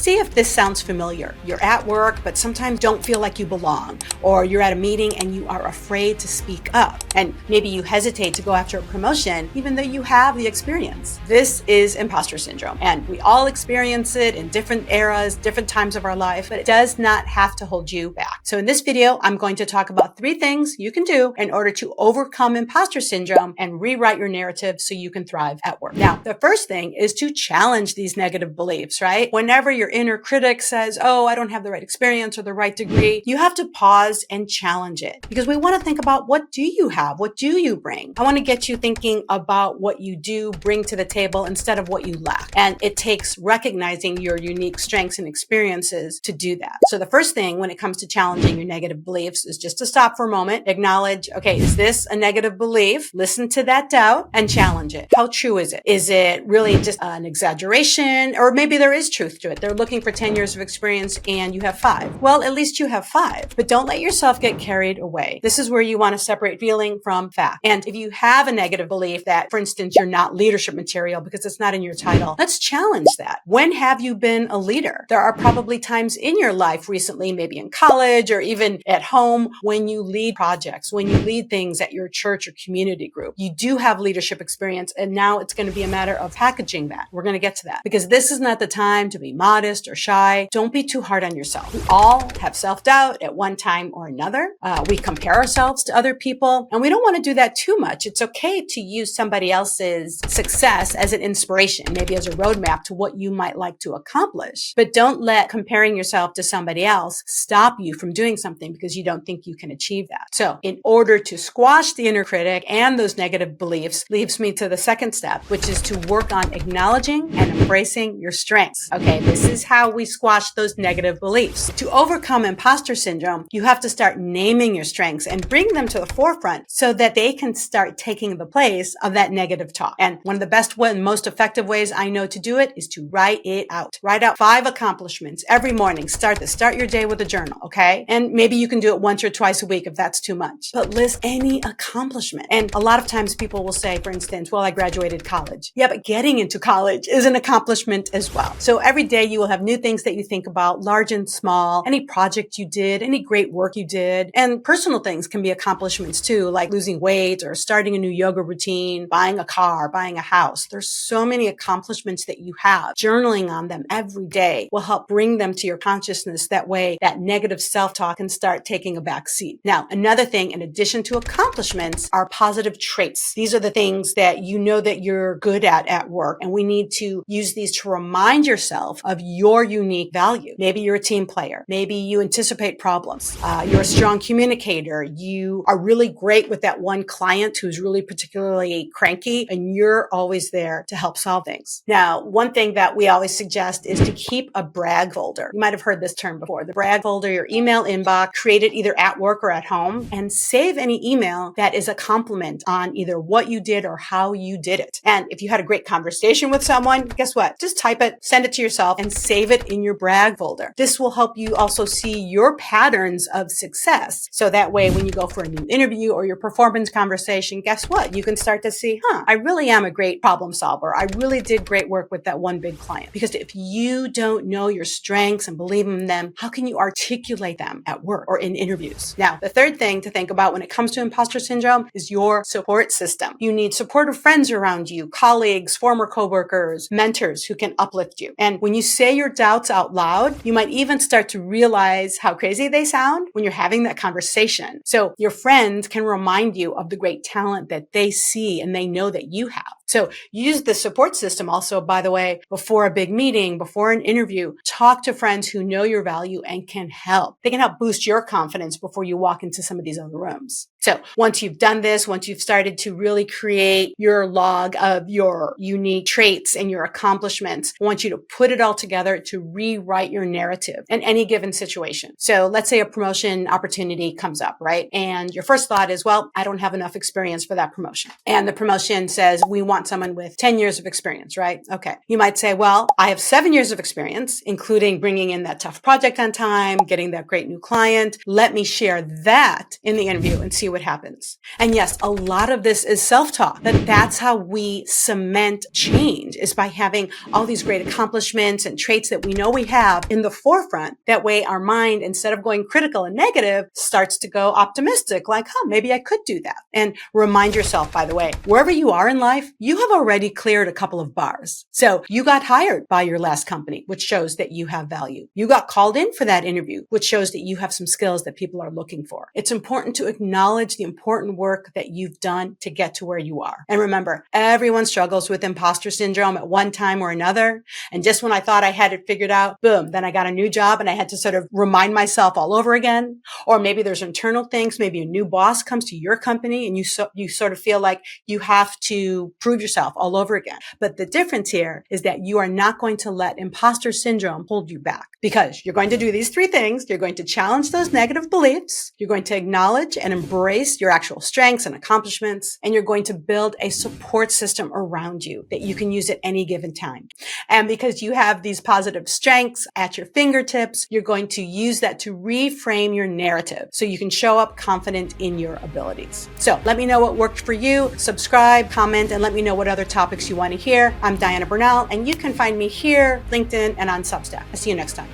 See if this sounds familiar. You're at work, but sometimes don't feel like you belong, or you're at a meeting and you are afraid to speak up. And maybe you hesitate to go after a promotion, even though you have the experience. This is imposter syndrome, and we all experience it in different eras, different times of our life, but it does not have to hold you back. So in this video, I'm going to talk about 3 things you can do in order to overcome imposter syndrome and rewrite your narrative so you can thrive at work. Now, the first thing is to challenge these negative beliefs, right? Whenever your inner critic says, oh, I don't have the right experience or the right degree, you have to pause and challenge it, because we want to think about, what do you have? What do you bring? I want to get you thinking about what you do bring to the table instead of what you lack. And it takes recognizing your unique strengths and experiences to do that. So the first thing when it comes to challenging your negative beliefs is just to stop for a moment, acknowledge, okay, is this a negative belief? Listen to that doubt and challenge it. How true is it? Is it really just an exaggeration? Or maybe there is truth to it. They're looking for 10 years of experience and you have 5. Well, at least you have 5, but don't let yourself get carried away. This is where you want to separate feeling from fact. And if you have a negative belief that, for instance, you're not leadership material because it's not in your title, let's challenge that. When have you been a leader? There are probably times in your life recently, maybe in college or even at home, when you lead projects, when you lead things at your church or community group. You do have leadership experience, and now it's going to be a matter of packaging that. We're going to get to that, because this is not the time to be modest or shy. Don't be too hard on yourself. We all have self-doubt at one time or another. We compare ourselves to other people, and we don't want to do that too much. It's okay to use somebody else's success as an inspiration, maybe as a roadmap to what you might like to accomplish. But don't let comparing yourself to somebody else stop you from doing something because you don't think you can achieve that. So in order to squash the inner critic and those negative beliefs, leaves me to the second step, which is to work on acknowledging and embracing your strengths. Okay, this is how we squash those negative beliefs. To overcome imposter syndrome, you have to start naming your strengths and bring them to the forefront so that they can start taking the place of that negative talk. And one of the best and most effective ways I know to do it is to write it out. Write out 5 accomplishments every morning. Start your day with a journal, okay? And maybe you can do it once or twice a week if that's too much. But list any accomplishment. And a lot of times people will say, for instance, well, I graduated college. Yeah, but getting into college is an accomplishment as well. So every day you will have new things that you think about, large and small, any project you did, any great work you did. And personal things can be accomplishments too, like losing weight or starting a new yoga routine, buying a car, buying a house. There's so many accomplishments that you have. Journaling on them every day will help bring them to your consciousness. That way, that negative self-talk can start taking a back seat. Now, another thing, in addition to accomplishments, are positive traits. These are the things that you know that you're good at work. And we need to use these to remind yourself of your unique value. Maybe you're a team player. Maybe you anticipate problems. You're a strong communicator. You are really great with that one client who's really particularly cranky, and you're always there to help solve things. Now, one thing that we always suggest is to keep a brag folder. You might have heard this term before. The brag folder, your email inbox, create it either at work or at home, and save any email that is a compliment on either what you did or how you did it. And if you had a great conversation with someone, guess what? Just type it, send it to yourself, and save it in your brag folder. This will help you also see your patterns of success. So that way, when you go for a new interview or your performance conversation, guess what? You can start to see, I really am a great problem solver. I really did great work with that one big client. Because if you don't know your strengths and believe in them, how can you articulate them at work or in interviews? Now, the third thing to think about when it comes to imposter syndrome is your support system. You need supportive friends around you, colleagues, former coworkers, mentors who can uplift you. And when you say your doubts out loud, you might even start to realize how crazy they sound when you're having that conversation. So your friends can remind you of the great talent that they see and they know that you have. So use the support system also, by the way, before a big meeting, before an interview. Talk to friends who know your value and can help. They can help boost your confidence before you walk into some of these other rooms. So once you've done this, once you've started to really create your log of your unique traits and your accomplishments, I want you to put it all together to rewrite your narrative in any given situation. So let's say a promotion opportunity comes up, right? And your first thought is, well, I don't have enough experience for that promotion. And the promotion says, we want someone with 10 years of experience, right? Okay. You might say, well, I have 7 years of experience, including bringing in that tough project on time, getting that great new client. Let me share that in the interview and see what what happens. And yes, a lot of this is self-talk. That's how we cement change, is by having all these great accomplishments and traits that we know we have in the forefront. That way our mind, instead of going critical and negative, starts to go optimistic, like, maybe I could do that. And remind yourself, by the way, wherever you are in life, you have already cleared a couple of bars. So you got hired by your last company, which shows that you have value. You got called in for that interview, which shows that you have some skills that people are looking for. It's important to acknowledge the important work that you've done to get to where you are. And remember, everyone struggles with imposter syndrome at one time or another. And just when I thought I had it figured out, boom, then I got a new job and I had to sort of remind myself all over again. Or maybe there's internal things. Maybe a new boss comes to your company and you sort of feel like you have to prove yourself all over again. But the difference here is that you are not going to let imposter syndrome hold you back, because you're going to do these three things. You're going to challenge those negative beliefs. You're going to acknowledge and embrace your actual strengths and accomplishments. And you're going to build a support system around you that you can use at any given time. And because you have these positive strengths at your fingertips, you're going to use that to reframe your narrative so you can show up confident in your abilities. So let me know what worked for you. Subscribe, comment, and let me know what other topics you want to hear. I'm Diana Bernal, and you can find me here, LinkedIn, and on Substack. I'll see you next time.